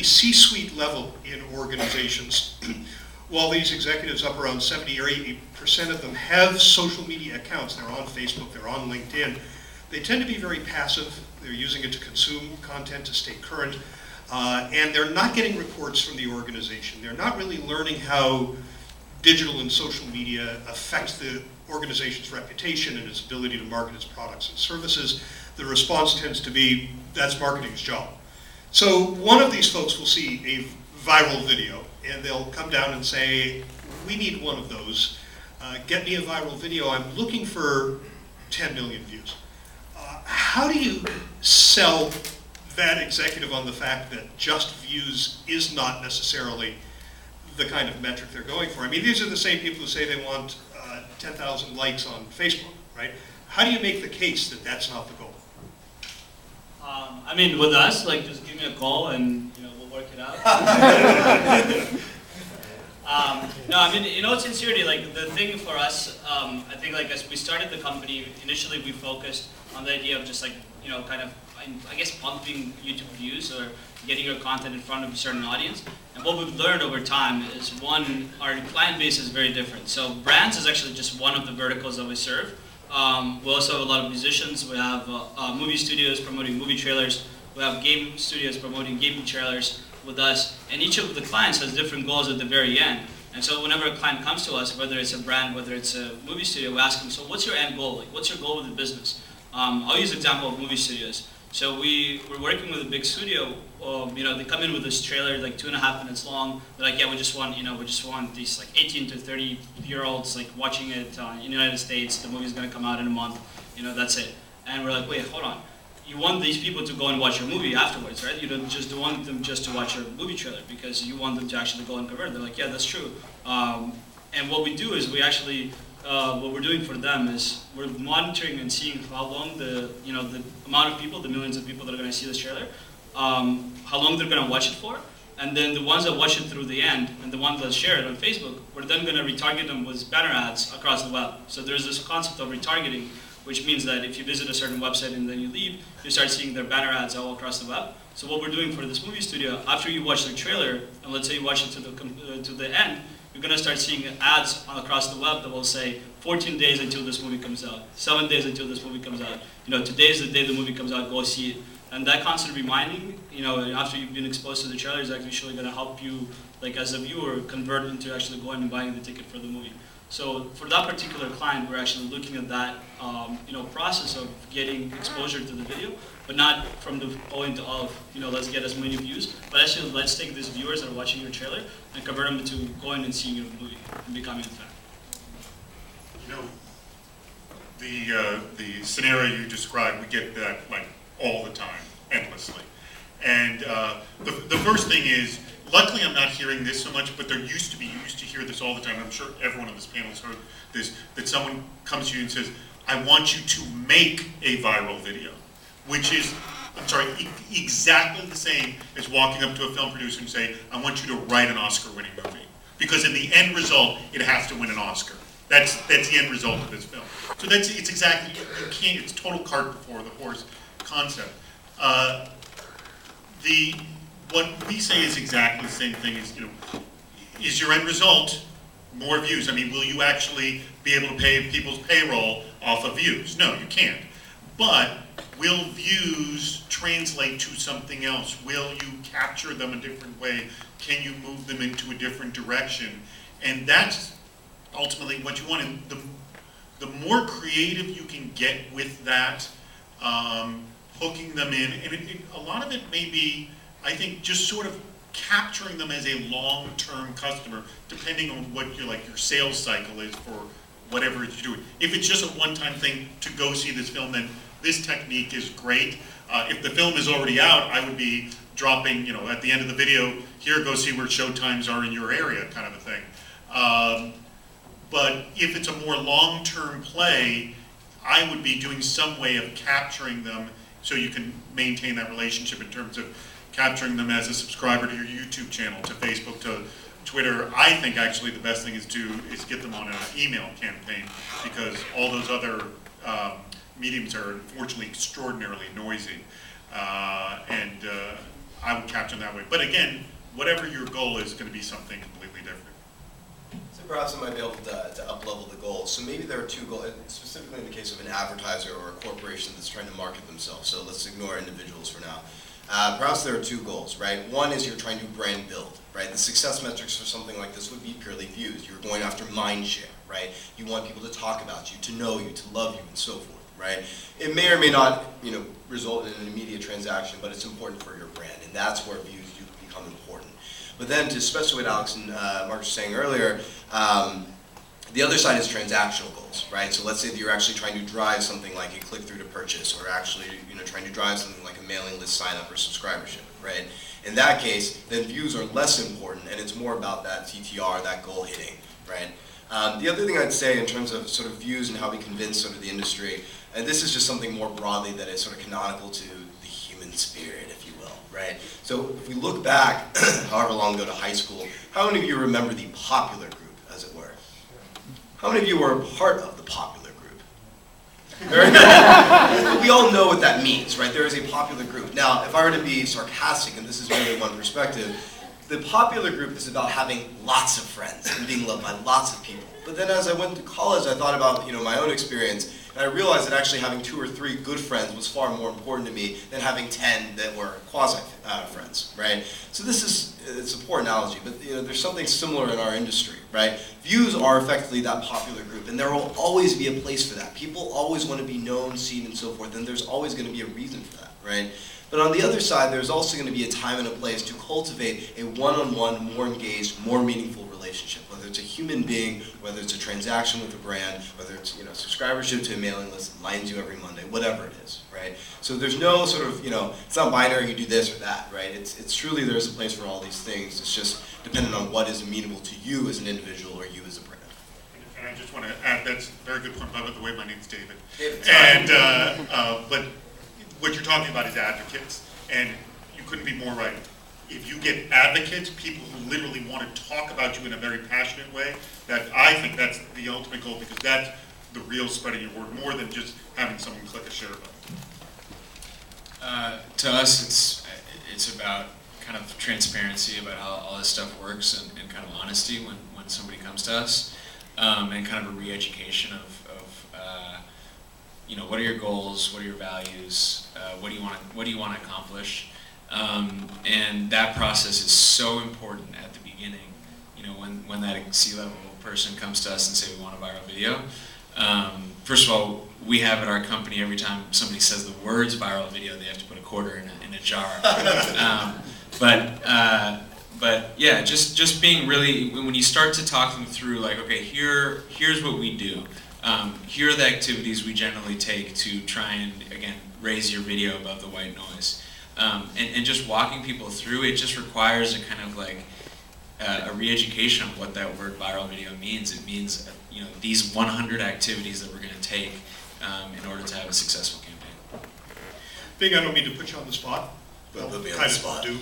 C-suite level in organizations, while these executives, up around 70 or 80% of them, have social media accounts, they're on Facebook, they're on LinkedIn, they tend to be very passive. They're using it to consume content, to stay current, and they're not getting reports from the organization. They're not really learning how digital and social media affect the organization's reputation and its ability to market its products and services. The response tends to be, that's marketing's job. So one of these folks will see a viral video, and they'll come down and say, we need one of those. Get me a viral video. I'm looking for 10 million views. How do you sell that executive on the fact that just views is not necessarily the kind of metric they're going for? I mean, these are the same people who say they want 10,000 likes on Facebook, right? How do you make the case that that's not the goal? I mean, with us, like, just give me a call and, we'll work it out. No, I mean, in sincerity, like, the thing for us, I think, like, as we started the company, initially we focused on the idea of just, like, kind of, I guess, pumping YouTube views or getting your content in front of a certain audience. And what we've learned over time is, one, our client base is very different. So brands is actually just one of the verticals that we serve. We also have a lot of musicians. We have movie studios promoting movie trailers. We have game studios promoting gaming trailers with us. And each of the clients has different goals at the very end. And so whenever a client comes to us, whether it's a brand, whether it's a movie studio, we ask them, so what's your end goal? Like, what's your goal with the business? I'll use the example of movie studios. So we're working with a big studio. They come in with this trailer, like 2.5 minutes long. They're like, yeah, we just want these like 18 to 30-year-olds like watching it in the United States. The movie's gonna come out in a month. That's it. And we're like, wait, hold on. You want these people to go and watch your movie afterwards, right? You don't just want them just to watch your movie trailer because you want them to actually go and convert. They're like, yeah, that's true. And what we do is we actually, what we're doing for them is we're monitoring and seeing how long the amount of people, the millions of people that are going to see this trailer, how long they're going to watch it for, and then the ones that watch it through the end and the ones that share it on Facebook, we're then going to retarget them with banner ads across the web. So there's this concept of retargeting, which means that if you visit a certain website and then you leave, you start seeing their banner ads all across the web. So what we're doing for this movie studio, after you watch the trailer, and let's say you watch it to the end, you're going to start seeing ads across the web that will say 14 days until this movie comes out, 7 days until this movie comes out. Today's the day the movie comes out, go see it. And that constant reminding, after you've been exposed to the trailer is actually going to help you, like as a viewer, convert into actually going and buying the ticket for the movie. So for that particular client, we're actually looking at that, process of getting exposure to the video, but not from the point of, let's get as many views, but actually let's take these viewers that are watching your trailer and convert them into going and seeing your movie and becoming a fan. The scenario you described, we get that like all the time, endlessly. And the first thing is, luckily I'm not hearing this so much, but you used to hear this all the time. I'm sure everyone on this panel has heard this, that someone comes to you and says, I want you to make a viral video, which is, exactly the same as walking up to a film producer and say, I want you to write an Oscar-winning movie. Because in the end result, it has to win an Oscar. That's the end result of this film. So it's exactly, you can't, it's total cart before the horse concept. What we say is exactly the same thing as, is your end result more views? I mean, will you actually be able to pay people's payroll off of views? No, you can't. But will views translate to something else? Will you capture them a different way? Can you move them into a different direction? And that's ultimately what you want. And the more creative you can get with that, hooking them in, and a lot of it may be, I think, just sort of capturing them as a long-term customer, depending on what your sales cycle is for whatever you're doing. If it's just a one-time thing to go see this film, then this technique is great. If the film is already out, I would be dropping, at the end of the video, here, go see where showtimes are in your area, kind of a thing. But if it's a more long-term play, I would be doing some way of capturing them so you can maintain that relationship in terms of capturing them as a subscriber to your YouTube channel, to Facebook, to Twitter. I think actually the best thing is get them on an email campaign, because all those other mediums are unfortunately extraordinarily noisy. And I would capture them that way. But again, whatever your goal is going to be something completely different. So perhaps I might be able to up-level the goals. So maybe there are two goals, specifically in the case of an advertiser or a corporation that's trying to market themselves. So let's ignore individuals for now. Perhaps there are two goals, right? One is you're trying to brand build, right? The success metrics for something like this would be purely views. You're going after mind share, right? You want people to talk about you, to know you, to love you, and so forth, right? It may or may not, result in an immediate transaction, but it's important for your brand, and that's where views do become important. But then, especially what Alex and Mark were saying earlier, the other side is transactional goals, right? So let's say that you're actually trying to drive something like a click-through to purchase, or actually, trying to drive something like a mailing list sign-up or subscribership, right? In that case, then views are less important, and it's more about that TTR, that goal hitting, right? The other thing I'd say in terms of sort of views and how we convince sort of the industry, and this is just something more broadly that is sort of canonical to the human spirit, if you will, right? So if we look back, however long ago to high school, how many of you remember the popular group, as it were? How many of you were a part of the popular group? Very good. We all know what that means, right? There is a popular group. Now, if I were to be sarcastic, and this is really one perspective, the popular group is about having lots of friends and being loved by lots of people. But then as I went to college, I thought about my own experience, and I realized that actually having 2 or 3 good friends was far more important to me than having 10 that were quasi-friends, right? So it's a poor analogy, but there's something similar in our industry, right? Views are effectively that popular group, and there will always be a place for that. People always want to be known, seen, and so forth, and there's always going to be a reason for that, right? But on the other side, there's also going to be a time and a place to cultivate a one-on-one, more engaged, more meaningful relationship, whether it's a human being, whether it's a transaction with a brand, whether it's subscribership to a mailing list that lines you every Monday, whatever it is, right? So there's no sort of, it's not binary, you do this or that, right? It's truly there's a place for all these things. It's just dependent on what is amenable to you as an individual or you as a brand. And I just want to add, that's a very good point, by the way, my name's David. David, And, but what you're talking about is advocates, and you couldn't be more right. If you get advocates, people who literally want to talk about you in a very passionate way, I think that's the ultimate goal, because that's the real spreading your word, more than just having someone click a share button. To us, it's about kind of transparency about how all this stuff works, and kind of honesty when somebody comes to us, and kind of a re-education of what are your goals, what are your values, what do you want to accomplish, and that process is so important at the beginning. When that C-level person comes to us and say we want a viral video. First of all, we have at our company, every time somebody says the words viral video, they have to put a quarter in a jar. But yeah, just being really, when you start to talk them through, like, okay, here's what we do. Here are the activities we generally take to try and, again, raise your video above the white noise. And just walking people through it just requires a kind of like a re-education of what that word viral video means. It means, these 100 activities that we're going to take in order to have a successful campaign. Bing, I don't mean to put you on the spot. Well, Put me on kind the of spot. do.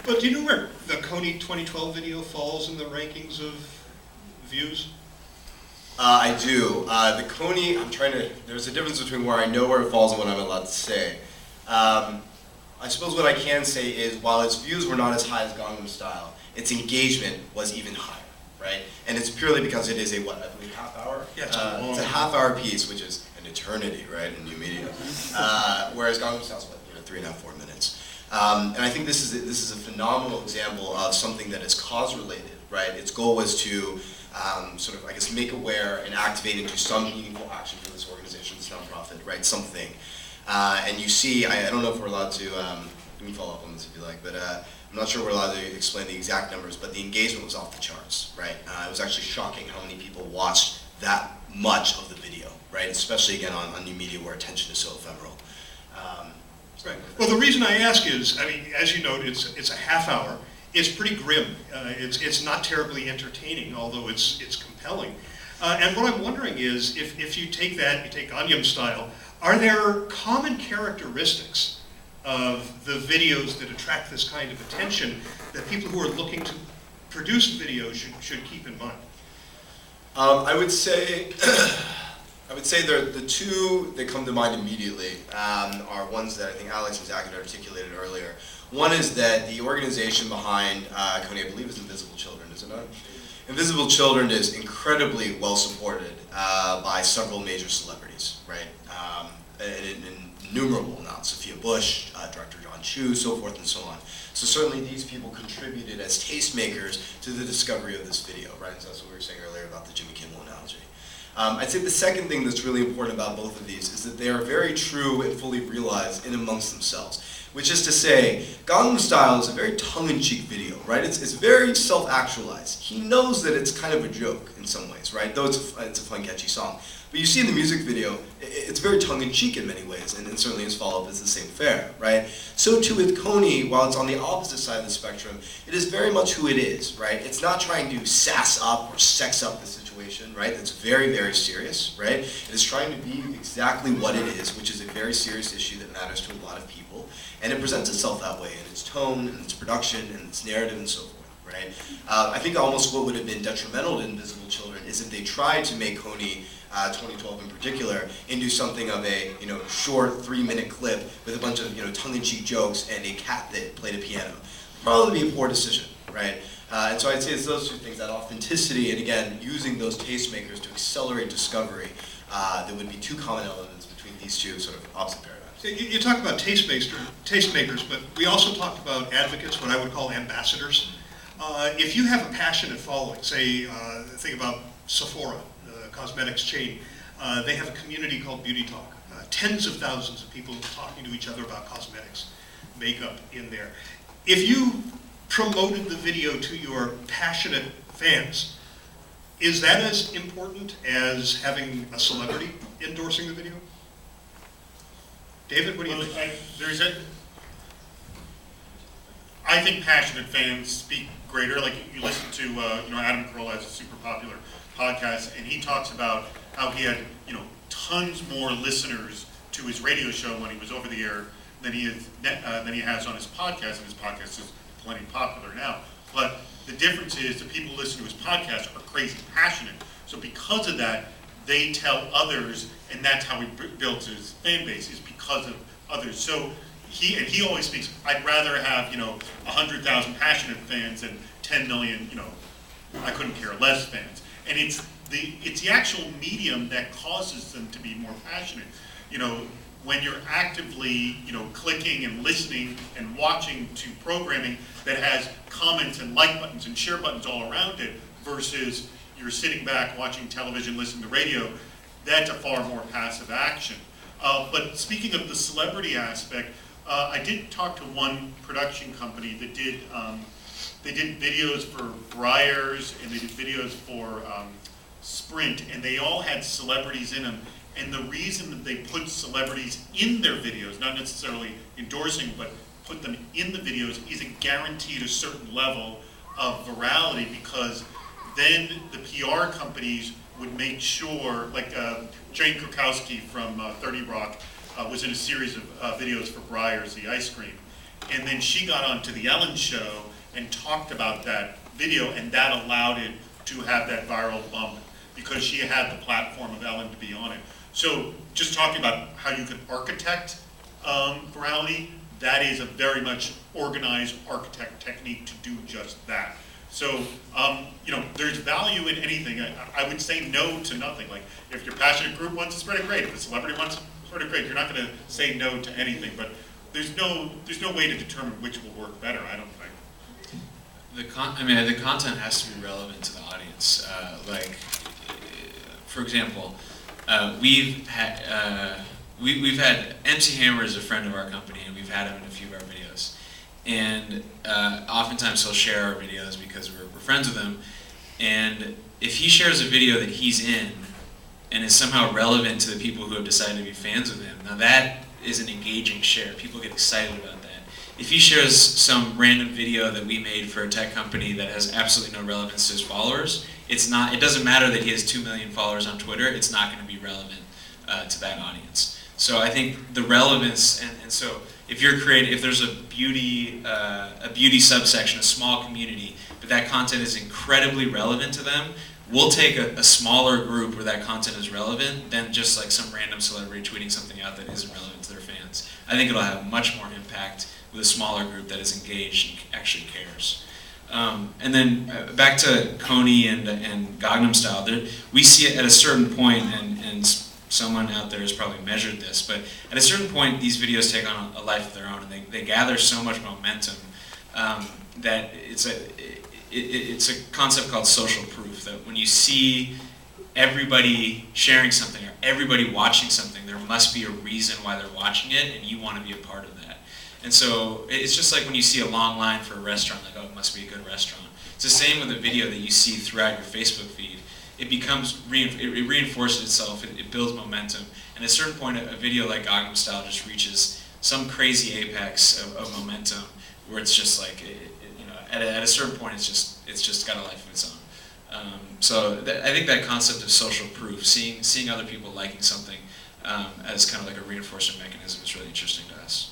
But do you know where the Kony 2012 video falls in the rankings of views? I do. The Kony, there's a difference between where I know where it falls and what I'm allowed to say. I suppose what I can say is, while its views were not as high as Gangnam Style, its engagement was even higher, right? And it's purely because it is a, I believe, half hour? Yeah, it's a half-hour piece, which is an eternity, right, in new media. Whereas Gangnam Style's, 3.5, 4 minutes. And I think this is a phenomenal example of something that is cause-related, right? Its goal was to sort of, I guess, make aware and activate into some meaningful action for this organization, this nonprofit, right? Something. And you see, I don't know if we're allowed to, let me follow up on this if you like, but I'm not sure we're allowed to explain the exact numbers, but the engagement was off the charts, right? It was actually shocking how many people watched that much of the video, right? Especially, again, on new media where attention is so ephemeral. Right. Well, the reason I ask is, as you note, it's a half hour. It's pretty grim. It's not terribly entertaining, although it's compelling. And what I'm wondering is, if you take Gangnam Style, are there common characteristics of the videos that attract this kind of attention that people who are looking to produce videos should keep in mind? I would say I would say the two that come to mind immediately are ones that I think Alex and Zach had articulated earlier. One is that the organization behind Kony, I believe, is Invisible Children, is it not? Invisible Children is incredibly well supported by several major celebrities, right? In innumerable amounts. Sophia Bush, Director John Chu, so forth and so on. So certainly these people contributed as tastemakers to the discovery of this video, right? So that's what we were saying earlier about the Jimmy Kimmel analogy. I'd say the second thing that's really important about both of these is that they are very true and fully realized in amongst themselves. Which is to say, Gangnam Style is a very tongue-in-cheek video, right? It's very self-actualized. He knows that it's kind of a joke in some ways, right? Though it's a fun, catchy song. But you see in the music video, it's very tongue-in-cheek in many ways, and certainly his follow-up is the same fare, right? So too with Kony, while it's on the opposite side of the spectrum, it is very much who it is, right? It's not trying to sass up or sex up the situation, right? It's very, very serious, right? It is trying to be exactly what it is, which is a very serious issue that matters to a lot of people, and it presents itself that way in its tone, and its production, and its narrative, and so forth. Right? I think almost what would have been detrimental to Invisible Children is if they tried to make Kony 2012 in particular, into something of a short 3-minute clip with a bunch of tongue-in-cheek jokes and a cat that played a piano. Probably be a poor decision, right? And so I'd say it's those two things, that authenticity, and again, using those tastemakers to accelerate discovery, that would be two common elements between these two sort of opposite paradigms. You talk about tastemakers, but we also talked about advocates, what I would call ambassadors. If you have a passionate following, say, think about Sephora, the cosmetics chain, they have a community called Beauty Talk. Tens of thousands of people talking to each other about cosmetics, makeup in there. If you promoted the video to your passionate fans, is that as important as having a celebrity endorsing the video? David, what do you think? I think passionate fans speak greater. Like you listen to, Adam Carolla has a super popular podcast, and he talks about how he had, tons more listeners to his radio show when he was over the air than he has on his podcast, and his podcast is plenty popular now. But the difference is the people who listen to his podcast are crazy passionate. So because of that, they tell others, and that's how he builds his fan base, is because of others. So he always speaks, I'd rather have, 100,000 passionate fans than 10 million, I couldn't care less fans. And it's the actual medium that causes them to be more passionate. When you're actively, clicking and listening and watching to programming that has comments and like buttons and share buttons all around it versus you're sitting back watching television, listening to radio, that's a far more passive action. But speaking of the celebrity aspect, I did talk to one production company that did, they did videos for Breyers and they did videos for Sprint, and they all had celebrities in them. And the reason that they put celebrities in their videos, not necessarily endorsing, but put them in the videos, is it guaranteed a certain level of virality, because then the PR companies would make sure, like Jane Krakowski from 30 Rock was in a series of videos for Breyers, the ice cream. And then she got onto the Ellen Show and talked about that video, and that allowed it to have that viral bump because she had the platform of Ellen to be on it. So just talking about how you can architect virality, that is a very much organized architect technique to do just that. So, there's value in anything. I would say no to nothing. Like, if your passionate group wants to spread it, great. If a celebrity wants to spread it, great. You're not going to say no to anything. But there's no way to determine which will work better, I don't think. The content has to be relevant to the audience. For example, we've had MC Hammer is a friend of our company, and we've had him in a few of our videos. And oftentimes he'll share our videos because we're friends with him. And if he shares a video that he's in and is somehow relevant to the people who have decided to be fans of him, now that is an engaging share. People get excited about that. If he shares some random video that we made for a tech company that has absolutely no relevance to his followers, it doesn't matter that he has 2 million followers on Twitter, it's not going to be relevant to that audience. So I think the relevance, and so if there's a beauty subsection, a small community, but that content is incredibly relevant to them, we'll take a smaller group where that content is relevant than just like some random celebrity tweeting something out that isn't relevant to their fans. I think it'll have much more impact with a smaller group that is engaged and actually cares. And then back to Kony and Gangnam Style, we see it at a certain point, and someone out there has probably measured this, but at a certain point these videos take on a life of their own, and they gather so much momentum that it's a concept called social proof, that when you see everybody sharing something or everybody watching something, there must be a reason why they're watching it, and you want to be a part of that. And so it's just like when you see a long line for a restaurant, like, oh, it must be a good restaurant. It's the same with a video that you see throughout your Facebook feed. It becomes, it reinforces itself, it builds momentum, and at a certain point a video like Gangnam Style just reaches some crazy apex of momentum where it's just like, at a certain point it's just got a life of its own. So I think that concept of social proof, seeing other people liking something as kind of like a reinforcement mechanism is really interesting to us.